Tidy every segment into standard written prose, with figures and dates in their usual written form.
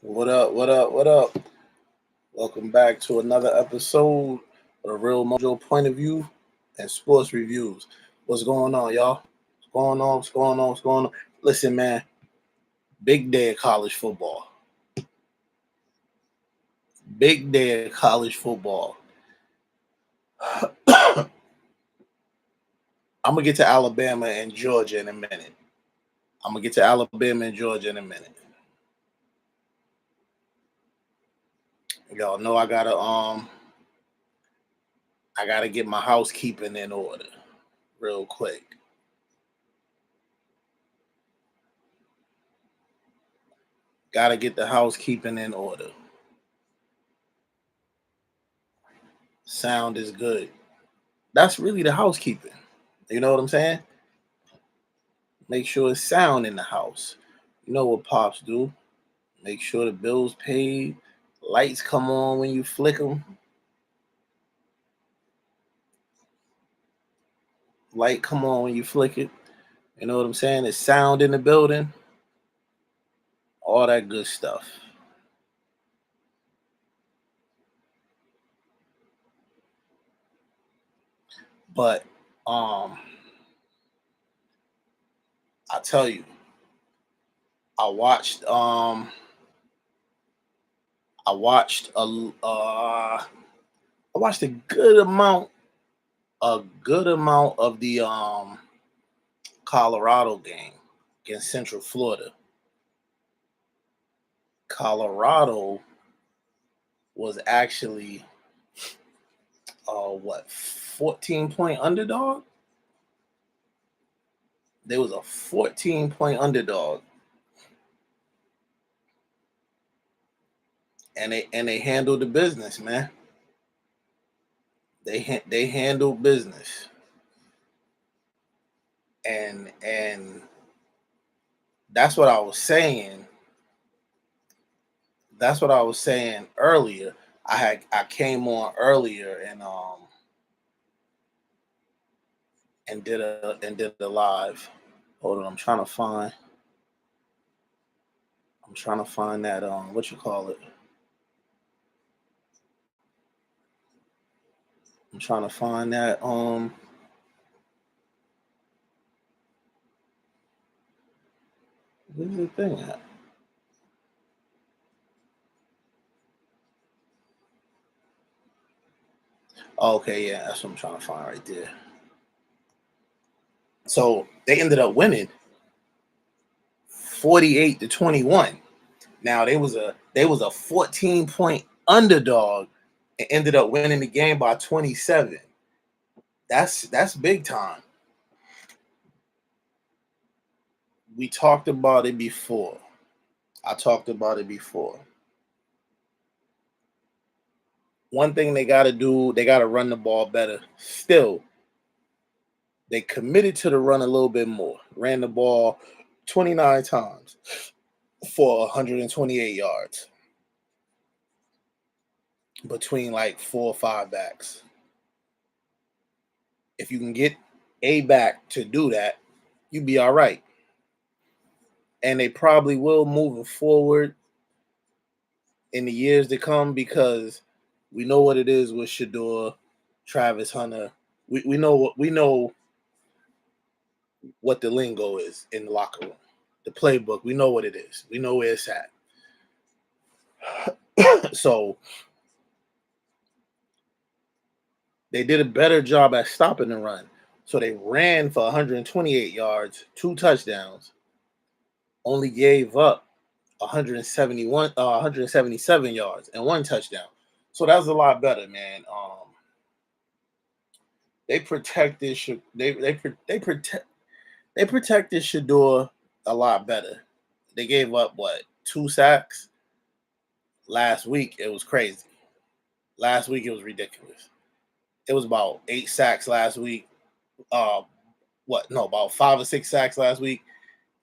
What up? What up? What up? Welcome back to another episode of the Real Mojo Point of View and Sports Reviews. What's going on, y'all? What's going on? What's going on? What's going on? Listen, man, big day of college football. Big day of college football. I'm going to get to Alabama and Georgia in a minute. I'm going to get to Alabama and Georgia in a minute. Y'all know I gotta get my housekeeping in order real quick. Gotta get the housekeeping in order. Sound is good. That's really the housekeeping. You know what I'm saying? Make sure it's sound in the house. You know what pops do. Make sure the bills paid. Lights come on when you flick them. Light come on when you flick it. You know what I'm saying? It's sound in the building. All that good stuff. But I tell you, I watched I watched a good amount of the Colorado game against Central Florida. Colorado was actually 14-point underdog. They was a 14-point underdog, and they handled the business, man. They handled business, and that's what I was saying. That's what I was saying earlier. I came on earlier and did a live. Hold on, I'm trying to find that what you call it. I'm trying to find that where's the thing at? Okay, yeah, that's what I'm trying to find right there. So they ended up winning 48-21. Now they was a 14-point underdog and ended up winning the game by 27. That's big time. We talked about it before. I talked about it before. One thing they got to do, they got to run the ball better. Still, they committed to the run a little bit more. Ran the ball 29 times for 128 yards between like 4 or 5 backs. If you can get a back to do that, you'd be all right. And they probably will moving forward in the years to come because we know what it is with Shador, Travis Hunter. We know what the lingo is in the locker room. The playbook, we know what it is. We know where it's at. So they did a better job at stopping the run. So they ran for 128 yards, 2 touchdowns, only gave up 177 yards and 1 touchdown. So that was a lot better, man. They protected they protected Shador a lot better. They gave up 2 sacks last week. It was crazy. Last week it was ridiculous. It was about 8 sacks last week. About 5 or 6 sacks last week,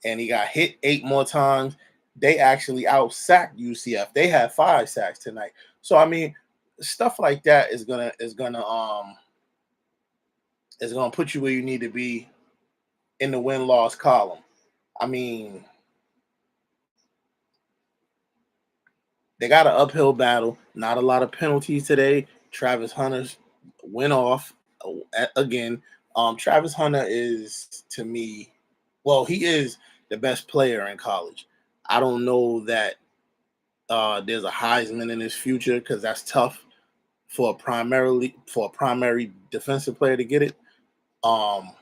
and he got hit 8 more times. They actually out sacked UCF. They had 5 sacks tonight. So I mean, stuff like that is gonna put you where you need to be in the win-loss column. I mean, They got an uphill battle. Not a lot of penalties today. Travis Hunter's went off again. Travis Hunter is, to me, well, he is the best player in college. I don't know that there's a Heisman in his future because that's tough for a primary defensive player to get it. Um,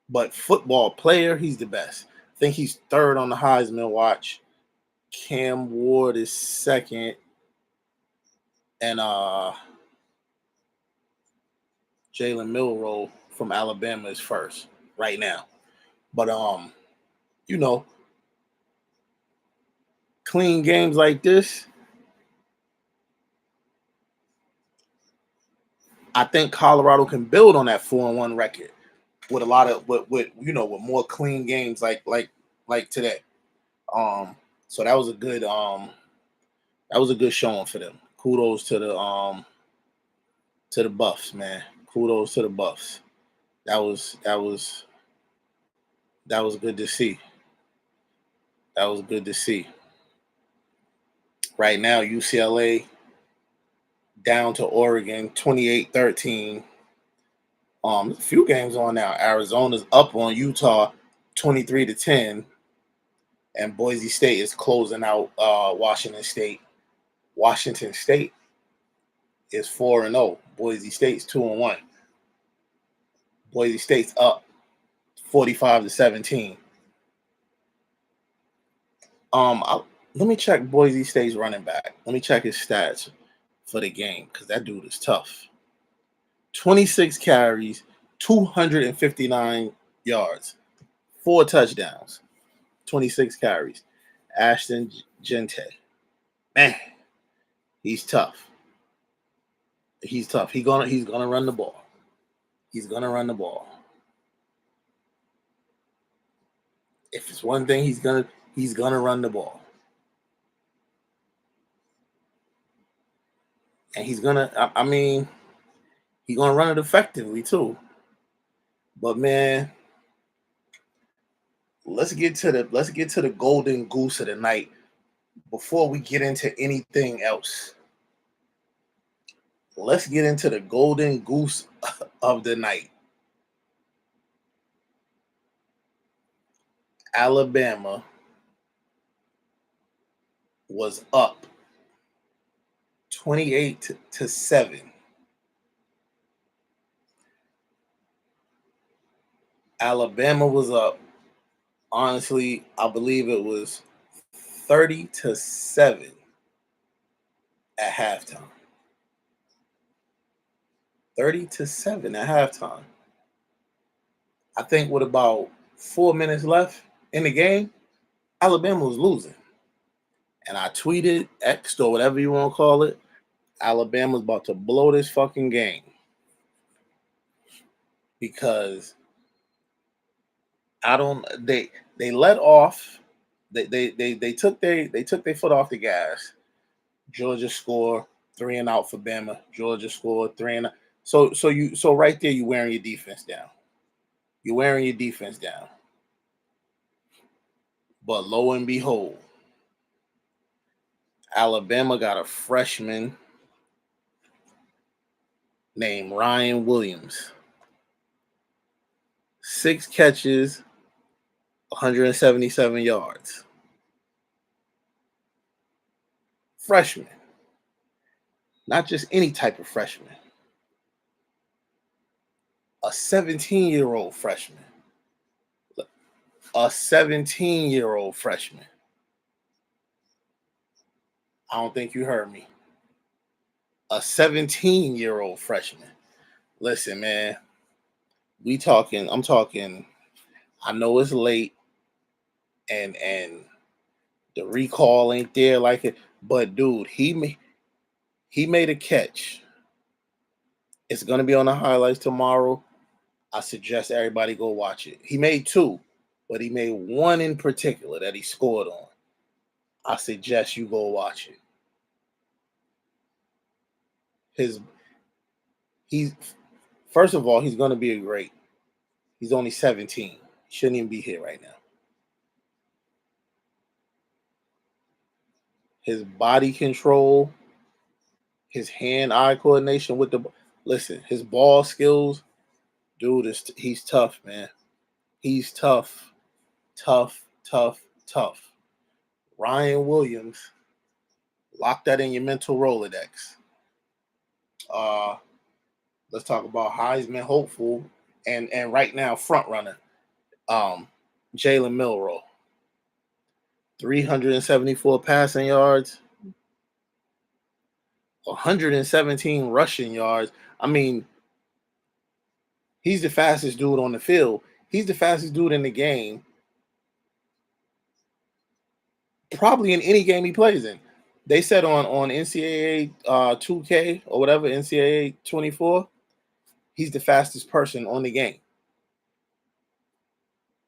but football player, he's the best. I think he's third on the Heisman watch. Cam Ward is second, and Jalen Milroe from Alabama is first right now. But you know, clean games like this, I think Colorado can build on that 4-1 record with a lot of with with more clean games like today. So that was a good showing for them. Kudos to the Buffs, man. Kudos to the Buffs. That was that was that was good to see. That was good to see. Right now, UCLA down to Oregon 28-13. A few games on now. Arizona's up on Utah 23-10. And Boise State is closing out Washington State. Washington State is 4-0. Boise State's 2-1. Boise State's up 45-17. Let me check Boise State's running back. Let me check his stats for the game because that dude is tough. 26 carries, 259 yards, 4 touchdowns, 26 carries. Ashton Gente. Man, he's tough. He's tough. He's gonna run the ball. He's gonna run the ball. If it's one thing, he's gonna run the ball. And he's gonna he's gonna run it effectively too. But man, let's get to the golden goose of the night before we get into anything else. Let's get into the golden goose of the night. Alabama was up 28-7. Alabama was up. Honestly, I believe it was 30-7 at halftime. 30-7 at halftime. I think with about 4 minutes left in the game, Alabama was losing. And I tweeted, X'd, or whatever you want to call it, Alabama's about to blow this fucking game. Because they let off, they took their foot off the gas. Georgia scored 3 and out for Bama. Georgia scored 3 and out. So right there you're wearing your defense down. You're wearing your defense down. But lo and behold, Alabama got a freshman named Ryan Williams. 6 catches, 177 yards. Freshman. Not just any type of freshman. A 17-year-old freshman. A 17-year-old freshman. I don't think you heard me. A 17-year-old freshman. Listen, man. I'm talking, I know it's late and the recall ain't there like it, but dude, he made a catch. It's gonna be on the highlights tomorrow. I suggest everybody go watch it. He made 2, but he made 1 in particular that he scored on. I suggest you go watch it. He's first of all, he's gonna be a great. He's only 17. He shouldn't even be here right now. his body control, his hand-eye coordination with the listen, his ball skills, dude he's tough, man. He's tough, tough, tough, tough. Ryan Williams, lock that in your mental Rolodex. Uh, let's talk about Heisman hopeful and right now front runner, Jalen Milroe. 374 passing yards, 117 rushing yards. I mean, he's the fastest dude on the field. He's the fastest dude in the game, probably in any game he plays in. They said on NCAA 2K or whatever, NCAA 24, he's the fastest person on the game.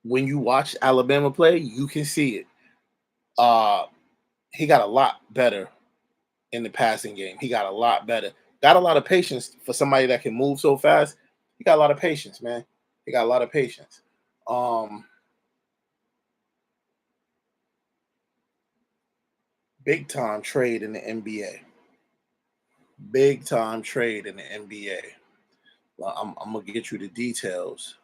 When you watch Alabama play, you can see it. He got a lot better in the passing game. He got a lot better. Got a lot of patience for somebody that can move so fast. He got a lot of patience, man. He got a lot of patience. Big time trade in the NBA. Big time trade in the NBA. Well, I'm gonna get you the details.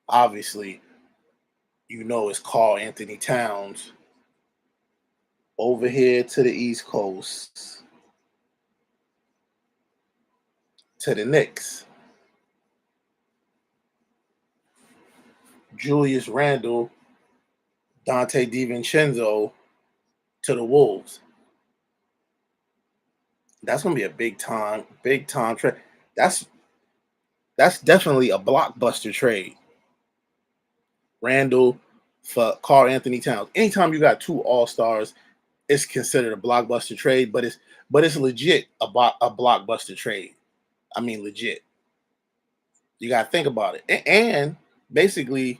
Obviously, you know it's Karl Anthony Towns over here to the East Coast to the Knicks. Julius Randle, Dante DiVincenzo to the Wolves. That's gonna be a big time trade. That's definitely a blockbuster trade. Randall for Karl Anthony Towns. Anytime you got two All-Stars, it's considered a blockbuster trade, but it's legit a blockbuster trade. I mean, legit. You got to think about it. And basically,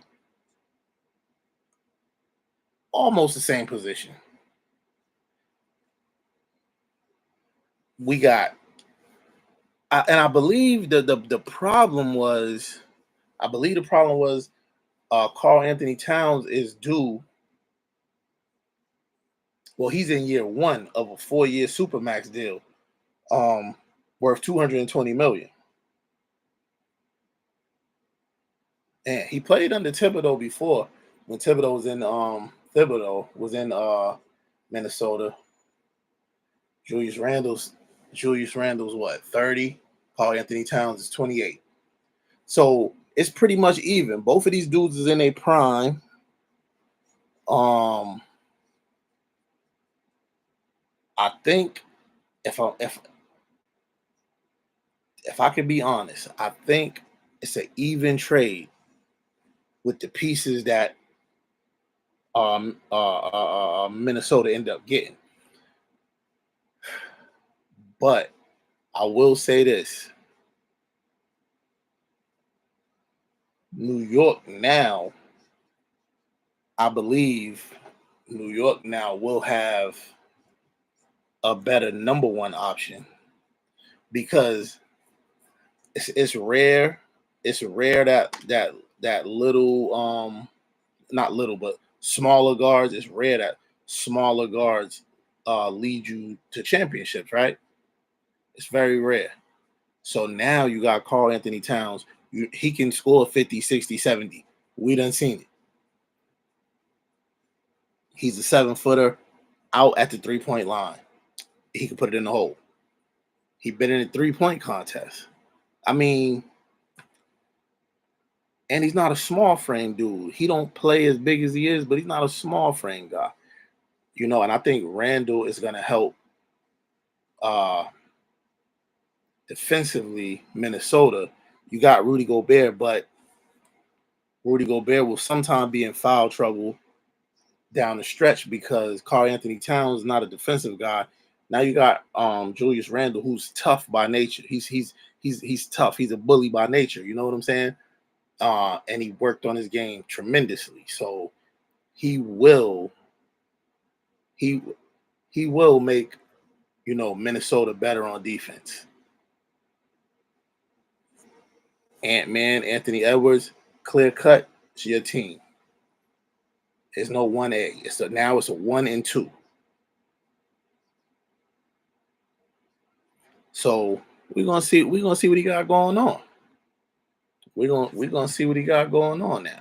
almost the same position. We got, and I believe the problem was, Karl Anthony Towns is due. Well, he's in year one of a 4-year supermax deal, worth 220 million. And he played under Thibodeau before when Thibodeau was in Minnesota. Julius Randle's what, 30? Karl Anthony Towns is 28. So it's pretty much even. Both of these dudes is in a prime. I think if I could be honest, I think it's an even trade with the pieces that Minnesota ended up getting. But I will say this. New York now, I believe New York now will have a better number one option because it's rare. It's rare that little not little but smaller guards. It's rare that smaller guards lead you to championships, right? It's very rare. So now you got Karl Anthony Towns. He can score 50, 60, 70. We done seen it. He's a 7-footer out at the 3-point line. He can put it in the hole. He been in a 3-point contest. I mean, and he's not a small frame dude. He don't play as big as he is, but he's not a small frame guy. You know, and I think Randall is going to help defensively Minnesota. You got Rudy Gobert, but Rudy Gobert will sometimes be in foul trouble down the stretch because Karl Anthony Towns is not a defensive guy. Now you got Julius Randle, who's tough by nature. He's tough. He's a bully by nature. You know what I'm saying? And he worked on his game tremendously. So he will make Minnesota better on defense. Ant-Man, Anthony Edwards, clear cut, it's your team. It's no 1A. Now it's a 1 and 2. So we're gonna see what he got going on. We're gonna see what he got going on now.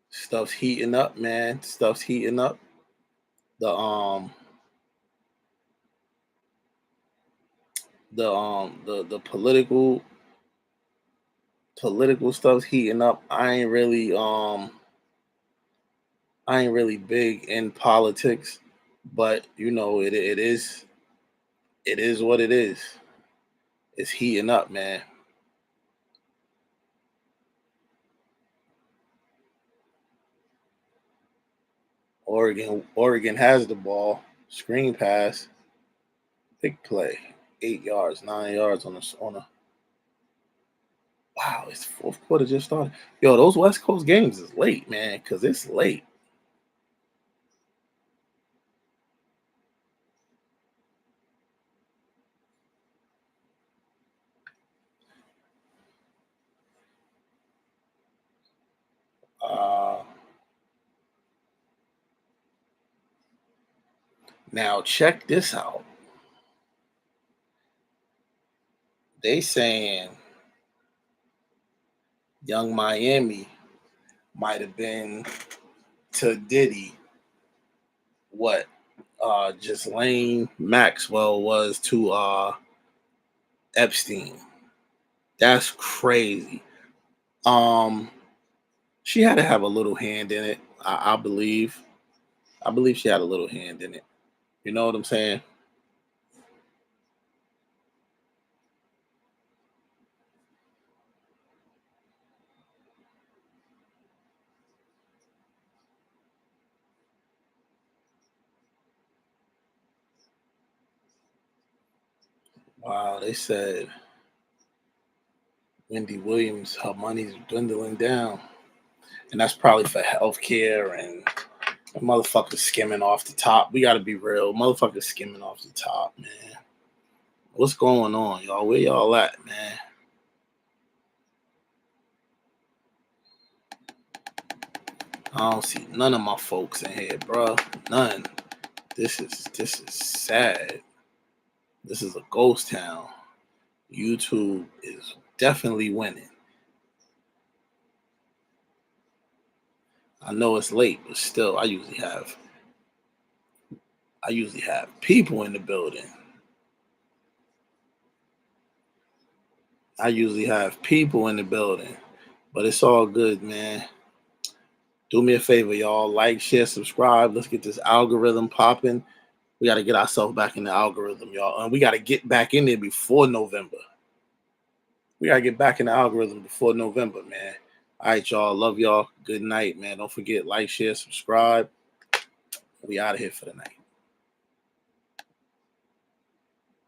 Stuff's heating up, man. Stuff's heating up. The political stuff's heating up. I ain't really big in politics, but it is what it is. It's heating up, man. Oregon has the ball. Screen pass, big play, 8 yards, 9 yards on a. Wow, it's fourth quarter just started. Yo, those West Coast games is late, man, because it's late. Uh, Now check this out. They saying Young Miami might have been to Diddy what just Lane Maxwell was to Epstein. That's crazy. Um, she had to have a little hand in it. I believe. I believe she had a little hand in it. You know what I'm saying? Wow, they said Wendy Williams, her money's dwindling down. And that's probably for healthcare and motherfuckers skimming off the top. We gotta be real. Motherfuckers skimming off the top, man. What's going on, y'all? Where y'all at, man? I don't see none of my folks in here, bro. None. This is sad. This is a ghost town. YouTube is definitely winning. I know it's late, but still, I usually have people in the building. I usually have people in the building, but it's all good, man. Do me a favor, y'all. Like, share, subscribe. Let's get this algorithm popping. We got to get ourselves back in the algorithm, y'all. And we got to get back in there before November. We got to get back in the algorithm before November, man. All right, y'all. Love y'all. Good night, man. Don't forget, like, share, subscribe. We out of here for the night.